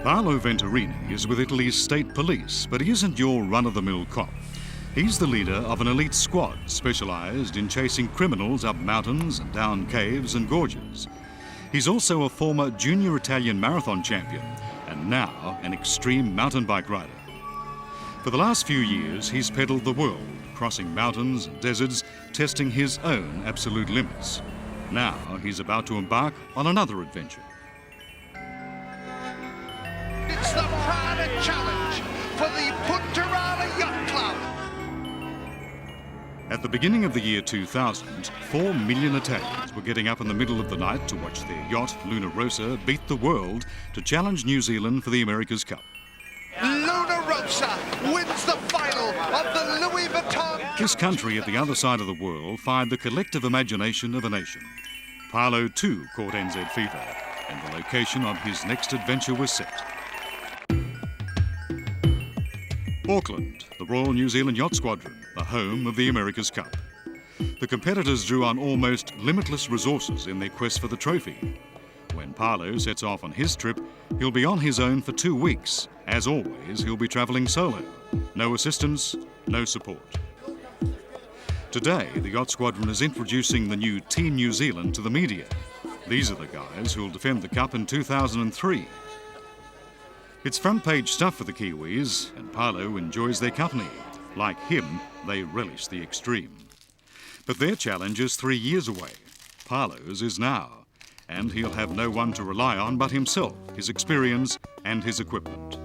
Paolo Venturini is with Italy's state police, but he isn't your run-of-the-mill cop. He's the leader of an elite squad specialised in chasing criminals up mountains and down caves and gorges. He's also a former junior Italian marathon champion and now an extreme mountain bike rider. For the last few years, he's pedalled the world, crossing mountains and deserts, testing his own absolute limits. Now he's about to embark on another adventure. It's the Prada Challenge for the Puntarana Yacht Club. At the beginning of the year 2000, 4 million Italians were getting up in the middle of the night to watch their yacht, Luna Rossa, beat the world to challenge New Zealand for the America's Cup. Luna Rossa wins the final of the Louis Vuitton. This country at the other side of the world fired the collective imagination of a nation. Paolo too caught NZ fever, and the location of his next adventure was set. Auckland, the Royal New Zealand Yacht Squadron, the home of the America's Cup. The competitors drew on almost limitless resources in their quest for the trophy. When Paolo sets off on his trip, he'll be on his own for 2 weeks. As always, he'll be travelling solo. No assistance, no support. Today, the Yacht Squadron is introducing the new Team New Zealand to the media. These are the guys who'll defend the Cup in 2003. It's front-page stuff for the Kiwis, and Paolo enjoys their company. Like him, they relish the extreme. But their challenge is 3 years away. Paolo's is now, and he'll have no one to rely on but himself, his experience and his equipment.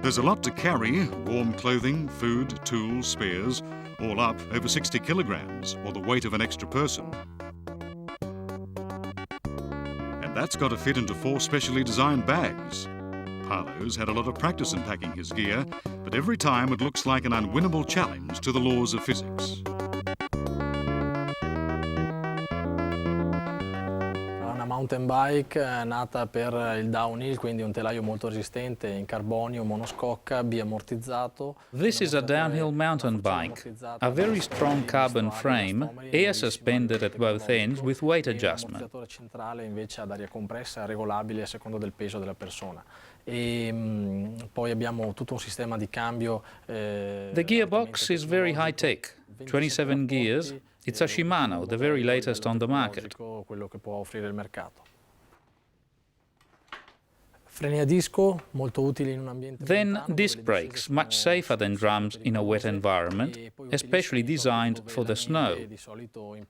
There's a lot to carry: warm clothing, food, tools, spares, all up over 60 kilograms, or the weight of an extra person. And that's got to fit into 4 specially designed bags. Paolo's had a lot of practice in packing his gear, but every time it looks like an unwinnable challenge to the laws of physics. Mountain bike nata per il downhill, quindi un telaio molto resistente in carbonio, monoscocca, biammortizzato. This is a downhill mountain bike, a very strong carbon frame, air suspended at both ends with weight adjustment. Un ammortizzatore centrale invece ad aria compressa, regolabile a seconda del peso della persona. Poi abbiamo tutto un sistema di cambio. The gearbox is very high-tech, 27 gears. It's a Shimano, the very latest on the market. Quello che può offrire il mercato. Freni a disco, molto utili in un ambiente. Then disc brakes, much safer than drums in a wet environment, especially designed for the snow.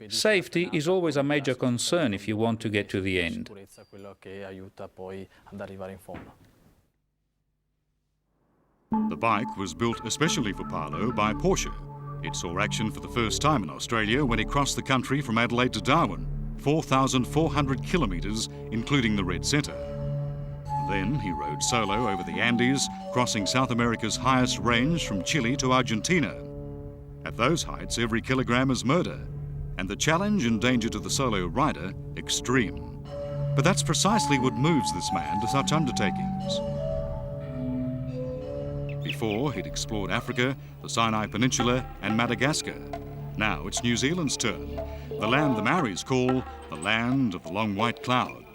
Safety is always a major concern if you want to get to the end. Quello che aiuta poi ad arrivare in fondo. The bike was built especially for Paolo by Porsche. It saw action for the first time in Australia when he crossed the country from Adelaide to Darwin, 4,400 kilometres, including the Red Centre. Then he rode solo over the Andes, crossing South America's highest range from Chile to Argentina. At those heights, every kilogram is murder, and the challenge and danger to the solo rider, extreme. But that's precisely what moves this man to such undertakings. Before, he'd explored Africa, the Sinai Peninsula and Madagascar. Now it's New Zealand's turn, the land the Maoris call the land of the long white cloud.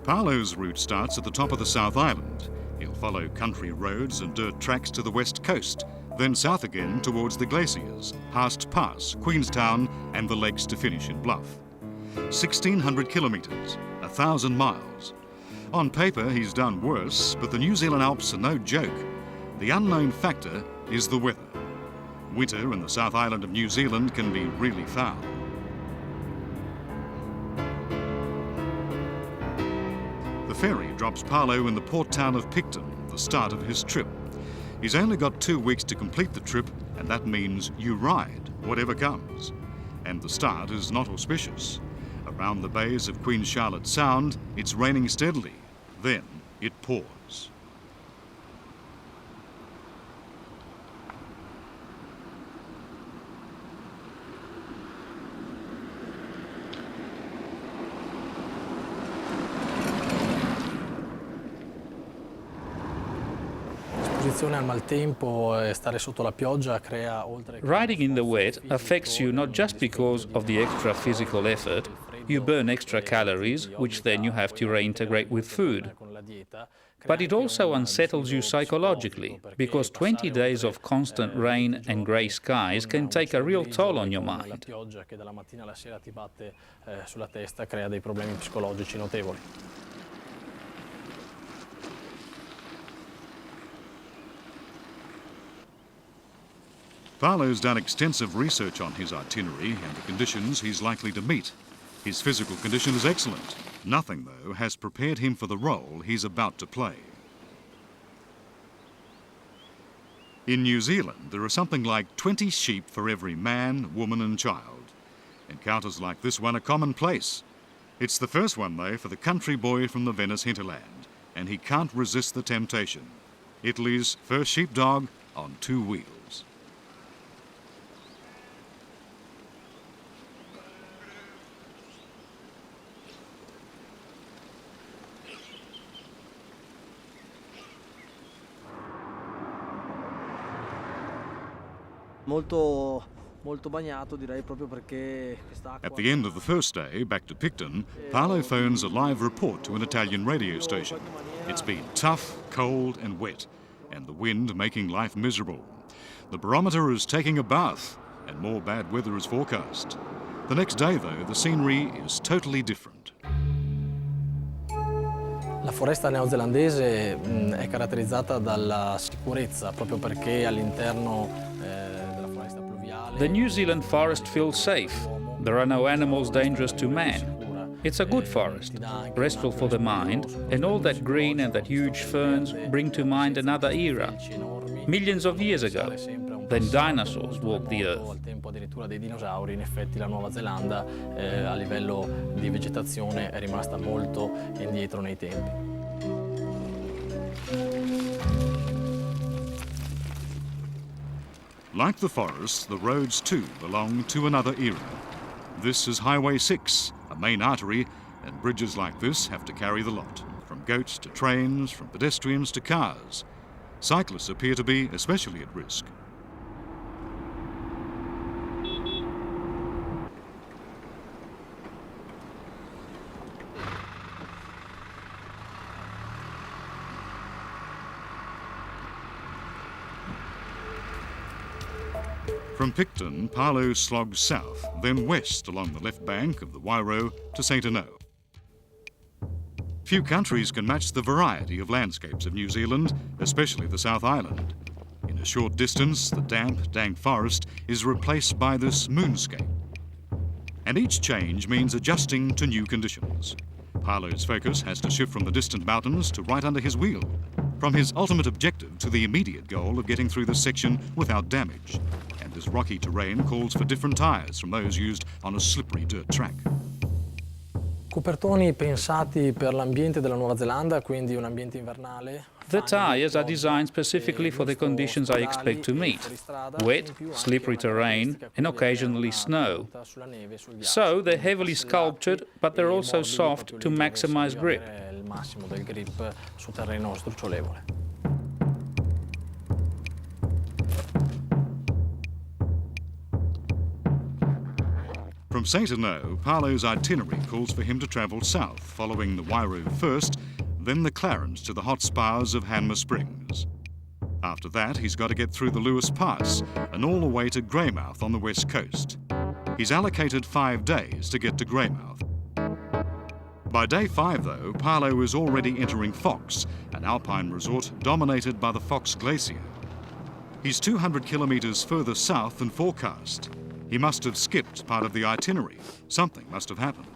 Paolo's route starts at the top of the South Island. He'll follow country roads and dirt tracks to the west coast, then south again towards the glaciers, Haast Pass, Queenstown and the lakes to finish in Bluff. 1,600 kilometres, 1,000 miles. On paper, he's done worse, but the New Zealand Alps are no joke. The unknown factor is the weather. Winter in the South Island of New Zealand can be really foul. The ferry drops Paolo in the port town of Picton, the start of his trip. He's only got 2 weeks to complete the trip, and that means you ride, whatever comes. And the start is not auspicious. Around the bays of Queen Charlotte Sound, it's raining steadily. Then it pours. L'esposizione al maltempo e stare sotto la pioggia crea oltre che Riding in the wet affects you not just because of the extra physical effort. You burn extra calories, which then you have to reintegrate with food. But it also unsettles you psychologically, because 20 days of constant rain and grey skies can take a real toll on your mind. La pioggia che dalla mattina alla sera ti batte sulla testa crea dei problemi psicologici notevoli. Paolo's done extensive research on his itinerary and the conditions he's likely to meet. His physical condition is excellent. Nothing, though, has prepared him for the role he's about to play. In New Zealand, there are something like 20 sheep for every man, woman and child. Encounters like this one are commonplace. It's the first one, though, for the country boy from the Venice hinterland, and he can't resist the temptation. Italy's first sheepdog on two wheels. Molto bagnato, direi, proprio perché quest'acqua. At the end of the first day, back to Picton, Paolo phones a live report to an Italian radio station. It's been tough, cold and wet, and the wind making life miserable. The barometer is taking a bath, and more bad weather is forecast. The next day, though, the scenery is totally different. La foresta neozelandese è caratterizzata dalla sicurezza, proprio perché all'interno della foresta pluviale. The New Zealand forest feels safe. There are no animals dangerous to man. It's a good forest, restful for the mind, and all that green and that huge ferns bring to mind another era, millions of years ago. Then dinosaurs walked the earth. Al tempo addirittura dei dinosauri, in effetti la Nuova Zelanda a livello di vegetazione è rimasta molto indietro nei tempi. Like the forests, the roads too belong to another era. This is Highway 6, a main artery, and bridges like this have to carry the lot, from goats to trains, from pedestrians to cars. Cyclists appear to be especially at risk. From Picton, Paolo slogs south, then west along the left bank of the Wairo to St. Eno. Few countries can match the variety of landscapes of New Zealand, especially the South Island. In a short distance, the damp, dank forest is replaced by this moonscape. And each change means adjusting to new conditions. Paolo's focus has to shift from the distant mountains to right under his wheel, from his ultimate objective to the immediate goal of getting through this section without damage. And this rocky terrain calls for different tyres from those used on a slippery dirt track. Copertoni pensati per l'ambiente della Nuova Zelanda, quindi un ambiente invernale. The tyres are designed specifically for the conditions I expect to meet: wet, slippery terrain, and occasionally snow. So they're heavily sculptured, but they're also soft to maximize grip. Il massimo del grip su terreno strucciolevole. From St. Eno, Paolo's itinerary calls for him to travel south, following the Wairo first, then the Clarence to the hot spas of Hanmer Springs. After that, he's got to get through the Lewis Pass and all the way to Greymouth on the west coast. He's allocated 5 days to get to Greymouth. By day 5, though, Paolo is already entering Fox, an alpine resort dominated by the Fox Glacier. He's 200 kilometres further south than forecast. He must have skipped part of the itinerary. Something must have happened.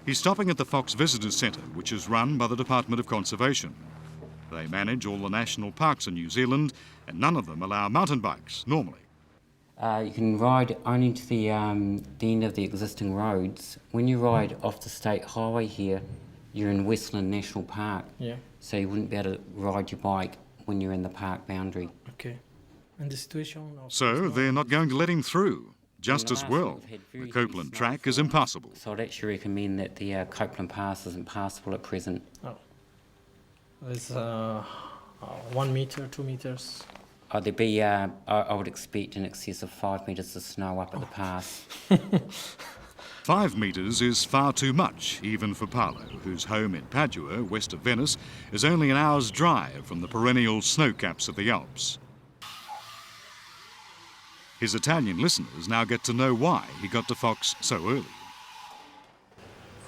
He's stopping at the Fox Visitors Centre, which is run by the Department of Conservation. They manage all the national parks in New Zealand, and none of them allow mountain bikes, normally. You can ride only to the end of the existing roads. When you ride off the state highway here, you're in Westland National Park. Yeah. So you wouldn't be able to ride your bike when you're in the park boundary. Okay. And the situation So they're not going to let him through. Just as well, the Copeland track is impassable. So I'd actually recommend that the Copeland Pass isn't passable at present. Oh. It's a 1 meter, 2 meters. There'd be, I would expect, in excess of 5 metres of snow up at the pass. 5 metres is far too much, even for Paolo, whose home in Padua, west of Venice, is only an hour's drive from the perennial snow caps of the Alps. His Italian listeners now get to know why he got to Fox so early.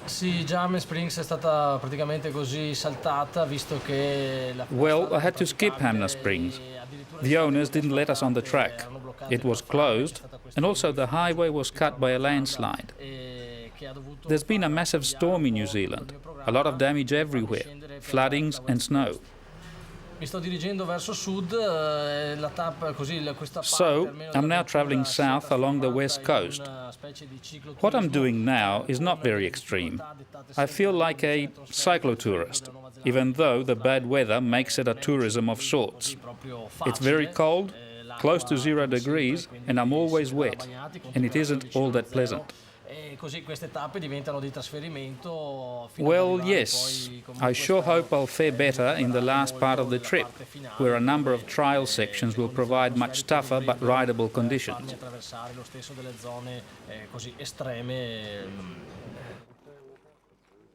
Sì, Jarman Springs è stata praticamente così saltata, visto che Well, I had to skip Hamner Springs. The owners didn't let us on the track. It was closed, and also the highway was cut by a landslide. There's been a massive storm in New Zealand, a lot of damage everywhere, floodings and snow. So, I'm now travelling south along the west coast. What I'm doing now is not very extreme. I feel like a cyclotourist, even though the bad weather makes it a tourism of sorts. It's very cold, close to 0 degrees, and I'm always wet, and it isn't all that pleasant. Well, yes, I sure hope I'll fare better in the last part of the trip, where a number of trial sections will provide much tougher but rideable conditions.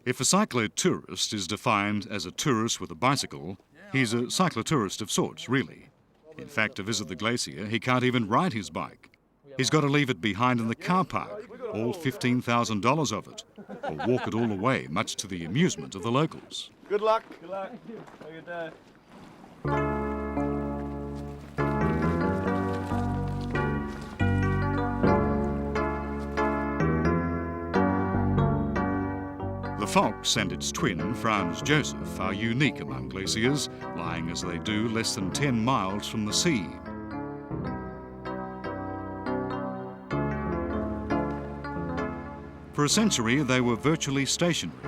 If a cyclotourist is defined as a tourist with a bicycle, he's a cyclotourist of sorts, really. In fact, to visit the glacier, he can't even ride his bike. He's got to leave it behind in the car park, all $15,000 of it, or walk it all the way, much to the amusement of the locals. Good luck. Good luck. Have a good day. The Fox and its twin, Franz Josef, are unique among glaciers, lying as they do less than 10 miles from the sea. For a century, they were virtually stationary.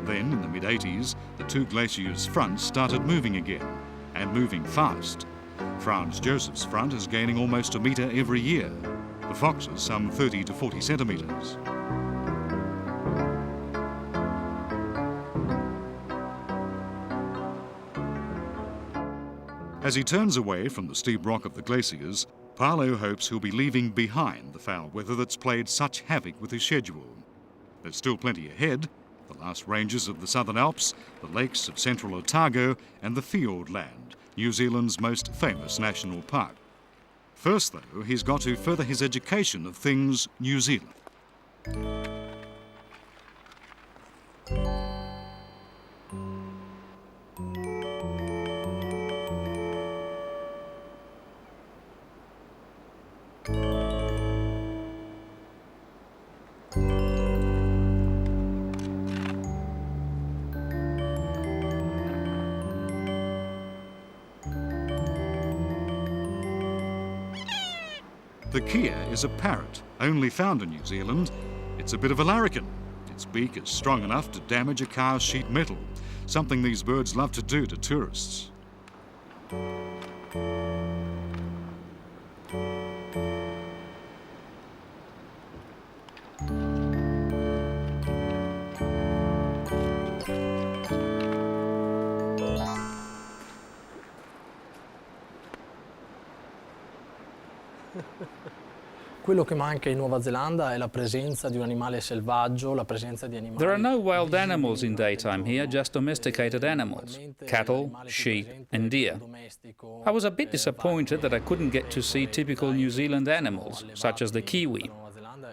Then, in the mid-80s, the two glaciers' fronts started moving again, and moving fast. Franz Josef's front is gaining almost a metre every year. The Fox's some 30 to 40 centimetres. As he turns away from the steep rock of the glaciers, Paolo hopes he'll be leaving behind the foul weather that's played such havoc with his schedule. There's still plenty ahead: the last ranges of the Southern Alps, the lakes of central Otago, and the Fiordland, New Zealand's most famous national park. First, though, he's got to further his education of things New Zealand. The kia is a parrot, only found in New Zealand. It's a bit of a larrikin. Its beak is strong enough to damage a car's sheet metal, something these birds love to do to tourists. Quello che manca in Nuova Zelanda è la presenza di un animale selvaggio, la presenza di animali. There are no wild animals in daytime here, just domesticated animals, cattle, sheep and deer. I was a bit disappointed that I couldn't get to see typical New Zealand animals, such as the kiwi.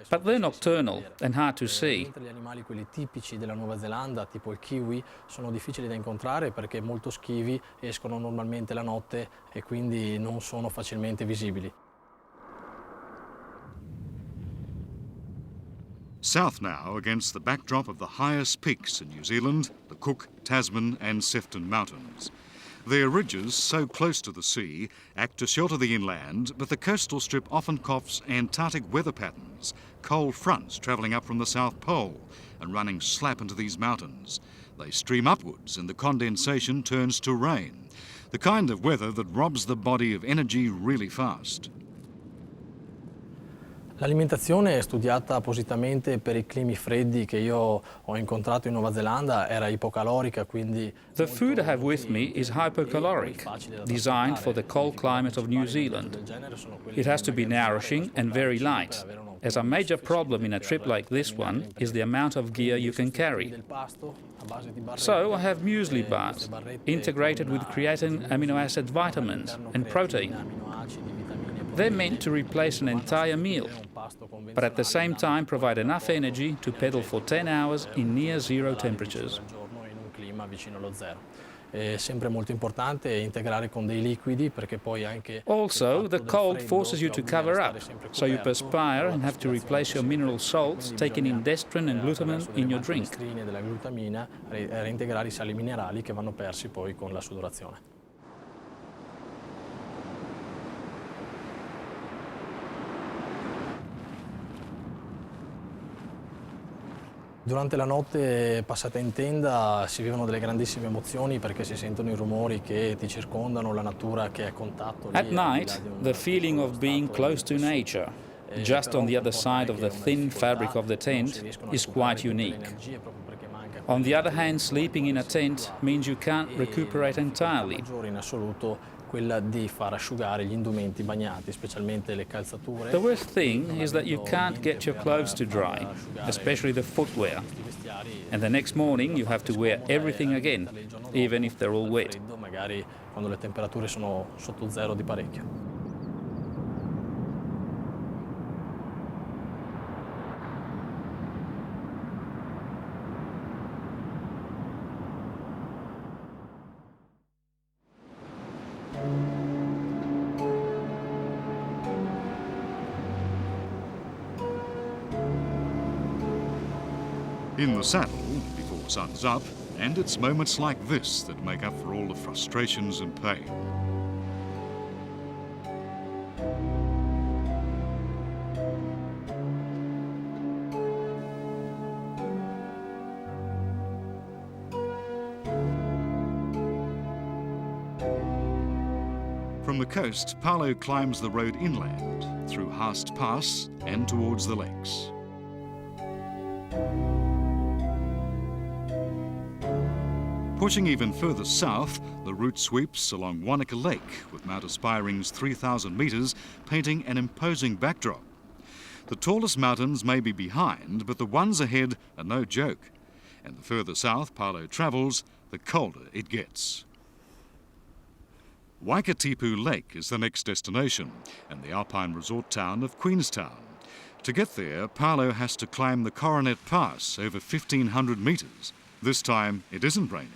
But they're nocturnal and hard to see. Gli animali, quelli tipici della Nuova Zelanda, tipo il kiwi, sono difficili da incontrare perché molto schivi, escono normalmente la notte e quindi non sono facilmente visibili. South now, against the backdrop of the highest peaks in New Zealand, the Cook, Tasman and Sefton Mountains. Their ridges, so close to the sea, act to shelter the inland, but the coastal strip often coughs Antarctic weather patterns, cold fronts travelling up from the South Pole and running slap into these mountains. They stream upwards and the condensation turns to rain, the kind of weather that robs the body of energy really fast. L'alimentazione studiata appositamente per i climi freddi che io ho incontrato in Nuova Zelanda era ipocalorica, quindi The food I have with me is hypocaloric, designed for the cold climate of New Zealand. It has to be nourishing and very light, as a major problem in a trip like this one is the amount of gear you can carry. So I have muesli bars, integrated with creatine amino acid vitamins and protein. They're meant to replace an entire meal, but at the same time provide enough energy to pedal for 10 hours in near zero temperatures. Also, the cold forces you to cover up, so you perspire and have to replace your mineral salts, taking in dextrin and glutamine in your drink. Durante la notte passata in tenda si vivono delle grandissime emozioni perché si sentono i rumori che ti circondano, la natura che è a contatto. At night, the feeling of being close to nature, just on the other side of the thin fabric of the tent, is quite unique. On the other hand, sleeping in a tent means you can't recuperate entirely. Quella di far asciugare gli indumenti bagnati, specialmente le calzature. The worst thing is that you can't get your clothes to dry, especially the footwear. And the next morning you have to wear everything again, even if they're all wet. Magari quando le temperature sono sotto zero di parecchio. In the saddle, before sun's up, and it's moments like this that make up for all the frustrations and pain. From the coast, Paolo climbs the road inland, through Haast Pass and towards the lakes. Pushing even further south, the route sweeps along Wanaka Lake, with Mount Aspiring's 3,000 metres painting an imposing backdrop. The tallest mountains may be behind, but the ones ahead are no joke. And the further south Paolo travels, the colder it gets. Waikatipu Lake is the next destination, and the alpine resort town of Queenstown. To get there, Paolo has to climb the Coronet Pass over 1,500 metres. This time, it isn't raining.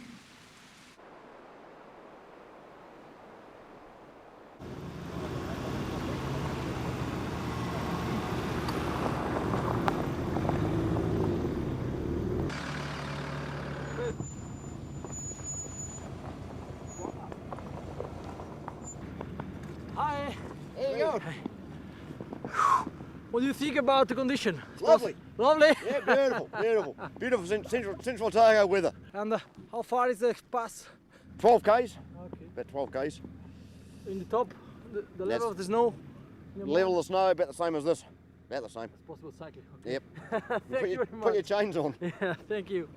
Hi. There you go. What do you think about the condition? Lovely. Lovely? Yeah, beautiful, beautiful. Beautiful central Otago weather. And how far is the pass? 12 k's. Okay. About 12 k's. In the top, the level That's- of the snow? Level of snow about the same as this. About the same. It's possible cycling. Okay. Yep. Thank put, you your, very put your much. chains on. Yeah, thank you.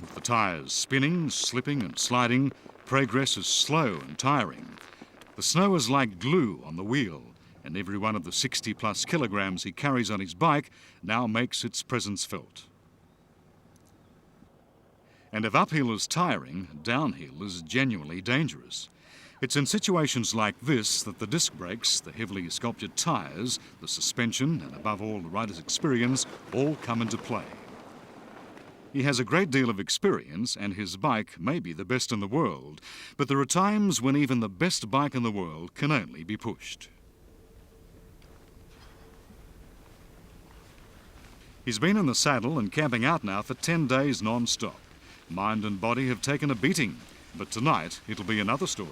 With the tyres spinning, slipping and sliding, progress is slow and tiring. The snow is like glue on the wheel, and every one of the 60+ kilograms he carries on his bike now makes its presence felt. And if uphill is tiring, downhill is genuinely dangerous. It's in situations like this that the disc brakes, the heavily sculptured tyres, the suspension, and above all the rider's experience, all come into play. He has a great deal of experience, and his bike may be the best in the world, but there are times when even the best bike in the world can only be pushed. He's been in the saddle and camping out now for 10 days non-stop. Mind and body have taken a beating, but tonight it'll be another story.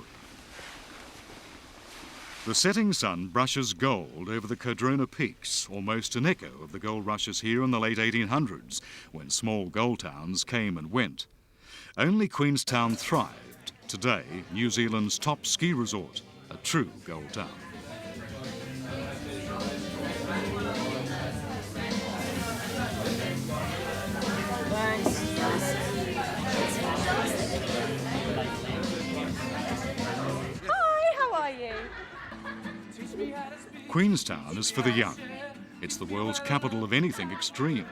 The setting sun brushes gold over the Codrona Peaks, almost an echo of the gold rushes here in the late 1800s, when small gold towns came and went. Only Queenstown thrived. Today, New Zealand's top ski resort, a true gold town. Hi, how are you? Queenstown is for the young. It's the world's capital of anything extreme,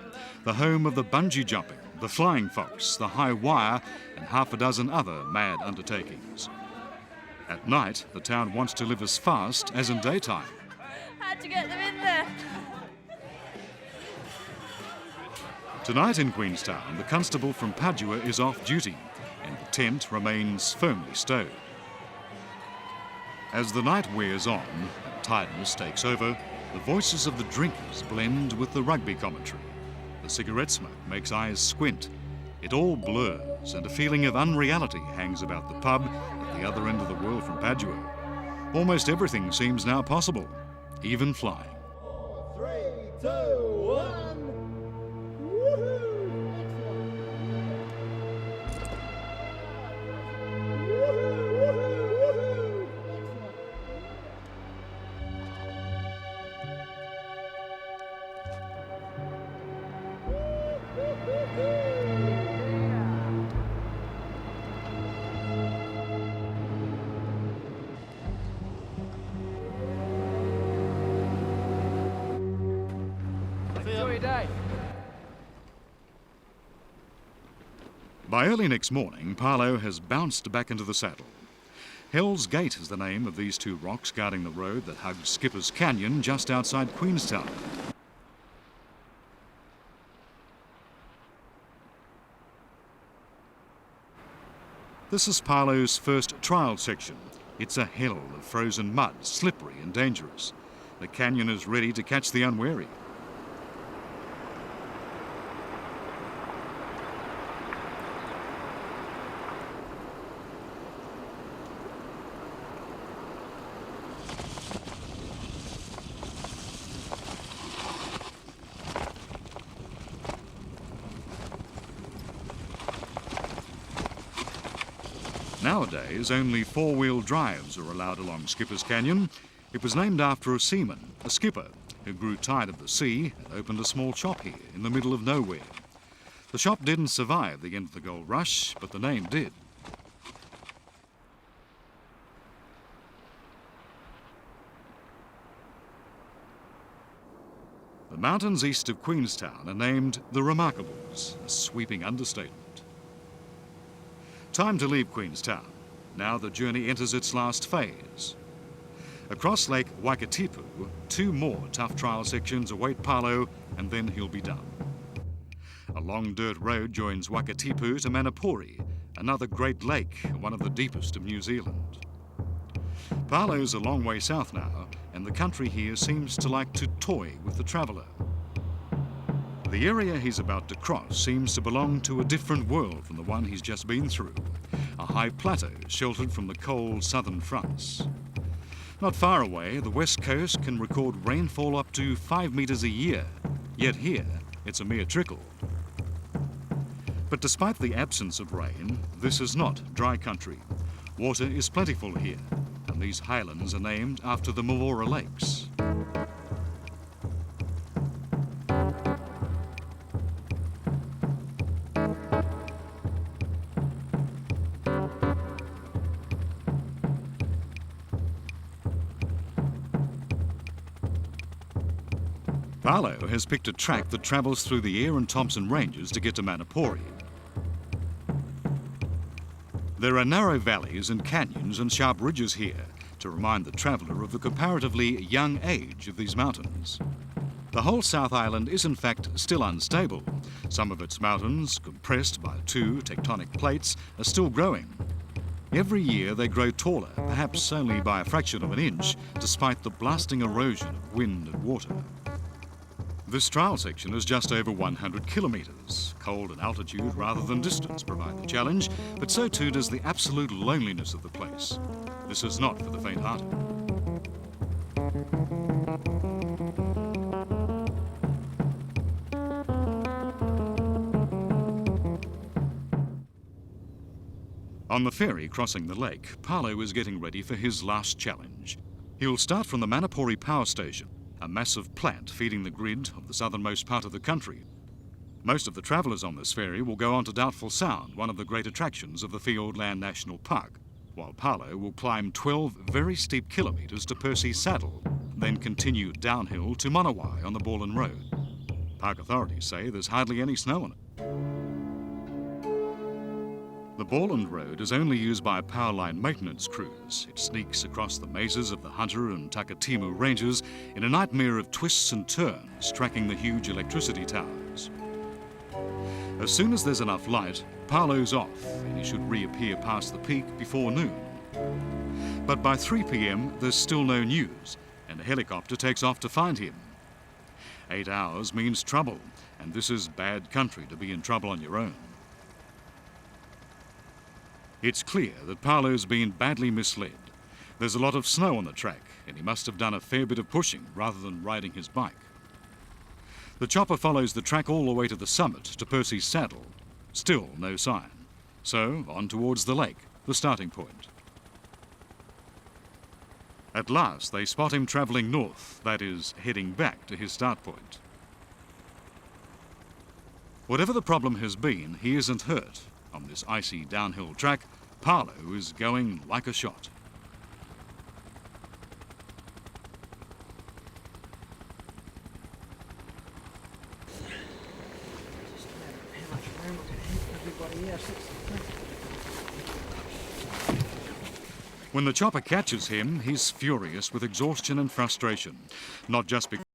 the home of the bungee jumping, the flying fox, the high wire, and half a dozen other mad undertakings. At night, the town wants to live as fast as in daytime. How'd you get them in there? Tonight in Queenstown, the constable from Padua is off duty, and the tent remains firmly stowed. As the night wears on and tiredness takes over, the voices of the drinkers blend with the rugby commentary. The cigarette smoke makes eyes squint. It all blurs, and a feeling of unreality hangs about the pub at the other end of the world from Padua. Almost everything seems now possible, even flying. 3, 2, 1. By early next morning, Paolo has bounced back into the saddle. Hell's Gate is the name of these two rocks guarding the road that hugs Skipper's Canyon just outside Queenstown. This is Paolo's first trial section. It's a hell of frozen mud, slippery and dangerous. The canyon is ready to catch the unwary. Nowadays, only four-wheel drives are allowed along Skipper's Canyon. It was named after a seaman, a skipper, who grew tired of the sea and opened a small shop here in the middle of nowhere. The shop didn't survive the end of the gold rush, but the name did. The mountains east of Queenstown are named the Remarkables, a sweeping understatement. Time to leave Queenstown. Now the journey enters its last phase. Across Lake Waikatipu, two more tough trial sections await Paolo, and then he'll be done. A long dirt road joins Waikatipu to Manapori, another great lake, one of the deepest of New Zealand. Paolo's a long way south now, and the country here seems to like to toy with the traveller. The area he's about to cross seems to belong to a different world from the one he's just been through, a high plateau sheltered from the cold southern fronts. Not far away, the west coast can record rainfall up to 5 metres a year, yet here it's a mere trickle. But despite the absence of rain, this is not dry country. Water is plentiful here, and these highlands are named after the Mille lakes. Paolo has picked a track that travels through the Eyre and Thompson Ranges to get to Manapori. There are narrow valleys and canyons and sharp ridges here to remind the traveller of the comparatively young age of these mountains. The whole South Island is in fact still unstable. Some of its mountains, compressed by two tectonic plates, are still growing. Every year they grow taller, perhaps only by a fraction of an inch, despite the blasting erosion of wind and water. This trial section is just over 100 kilometres. Cold and altitude rather than distance provide the challenge, but so too does the absolute loneliness of the place. This is not for the faint-hearted. On the ferry crossing the lake, Paolo is getting ready for his last challenge. He'll start from the Manapori power station, a massive plant feeding the grid of the southernmost part of the country. Most of the travellers on this ferry will go on to Doubtful Sound, one of the great attractions of the Fiordland National Park, while Paolo will climb 12 very steep kilometres to Percy's Saddle, then continue downhill to Monowai on the Borland Road. Park authorities say there's hardly any snow on it. The Borland Road is only used by power line maintenance crews. It sneaks across the mazes of the Hunter and Takatimu ranges in a nightmare of twists and turns, tracking the huge electricity towers. As soon as there's enough light, Paolo's off and he should reappear past the peak before noon. But by 3 p.m. there's still no news and a helicopter takes off to find him. 8 hours means trouble, and this is bad country to be in trouble on your own. It's clear that Paolo's been badly misled. There's a lot of snow on the track and he must have done a fair bit of pushing rather than riding his bike. The chopper follows the track all the way to the summit, to Percy's Saddle. Still no sign. So on towards the lake, the starting point. At last they spot him travelling north, that is, heading back to his start point. Whatever the problem has been, he isn't hurt. On this icy downhill track, Paolo is going like a shot. When the chopper catches him, he's furious with exhaustion and frustration, not just because